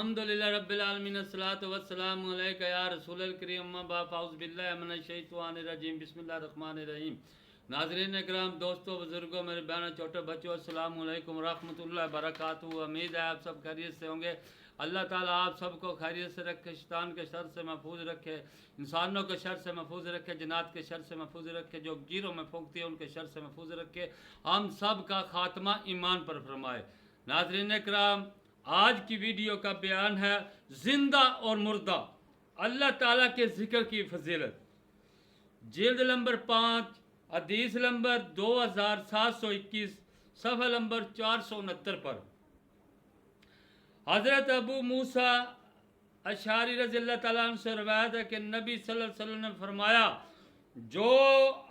अल्हम्दुलिल्लाह रब्बिल आलमीन अस्सलातु वस्सलामु अलैका या रसूलल करीम अम्मा बाद फ़ाउज़ु बिल्लाहि मिनश शैतानिर रजीम बिस्मिल्लाहिर रहमानिर रहीम। नाज़रीन इकराम, दोस्तों, बुजुर्गों, मेरे बहनों, छोटे बच्चों, अस्सलामु अलैकुम रहमतुल्लाहि बरकातुहू। उम्मीद है आप सब खैरियत से होंगे। अल्लाह ताला आप सबको खैरियत से रखे, शैतान के शर से महफूज रखे, इंसानों के शर से महफूज रखे, जन्नात के शर से महफूज रखे, जो गिरों में फूंकती है उनके शर से महफूज रखे, हम सब का खात्मा ईमान पर फरमाए। नाज़रीन इकराम, आज की वीडियो का बयान है जिंदा और मुर्दा, अल्लाह ताला के जिक्र की फजीलत। जिल्द नंबर 5, हदीस नंबर 2721, सफ़ा नंबर 469 पर हज़रत अबू मूसा अशारी रज़ियल्लाहु ताला अन्हु से रवायत है कि नबी सल्लल्लाहु अलैहि वसल्लम ने फरमाया, जो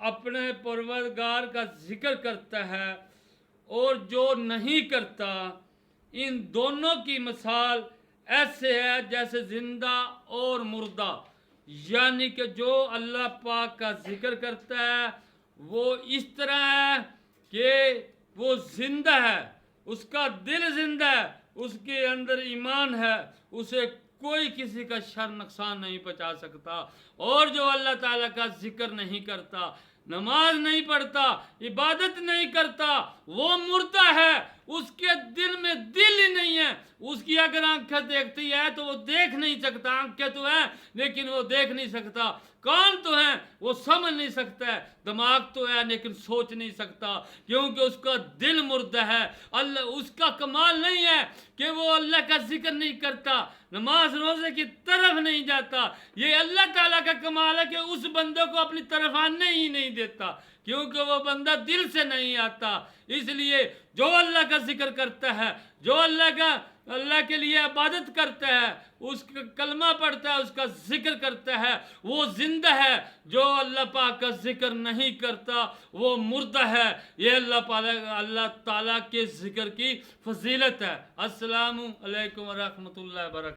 अपने परवरदिगार का जिक्र करता है और जो नहीं करता, इन दोनों की मिसाल ऐसे है जैसे जिंदा और मुर्दा। यानी कि जो अल्लाह पाक का जिक्र करता है वो इस तरह है कि वो जिंदा है, उसका दिल जिंदा है, उसके अंदर ईमान है, उसे कोई किसी का शर नुकसान नहीं पहुंचा सकता। और जो अल्लाह ताला का जिक्र नहीं करता, नमाज नहीं पढ़ता, इबादत नहीं करता, वो मुर्दा है, उसके दिल में दिल ही नहीं है। उसकी अगर आंखें देखती है तो वो देख नहीं सकता, आंखें तो हैं लेकिन वो देख नहीं सकता, कान तो हैं वो समझ नहीं सकता है, दिमाग तो है लेकिन सोच नहीं सकता, क्योंकि उसका दिल मुर्दा है। अल्लाह उसका कमाल नहीं है कि वो अल्लाह का जिक्र नहीं करता, नमाज रोजे की तरफ नहीं जाता। ये अल्लाह ताला का कमाल है कि उस बंदे को अपनी तरफ आने ही नहीं देता, क्योंकि वो बंदा दिल से नहीं आता। इसलिए जो अल्लाह का जिक्र करता है, जो अल्लाह के लिए इबादत करता है, उसका कलमा पढ़ता है, उसका जिक्र करता है, वो जिंदा है। जो अल्लाह पाक का जिक्र नहीं करता वो मुर्दा है। ये अल्लाह ताला के जिक्र की फजीलत है। अस्सलामु अलैकुम व रहमतुल्लाहि व बरकातहू।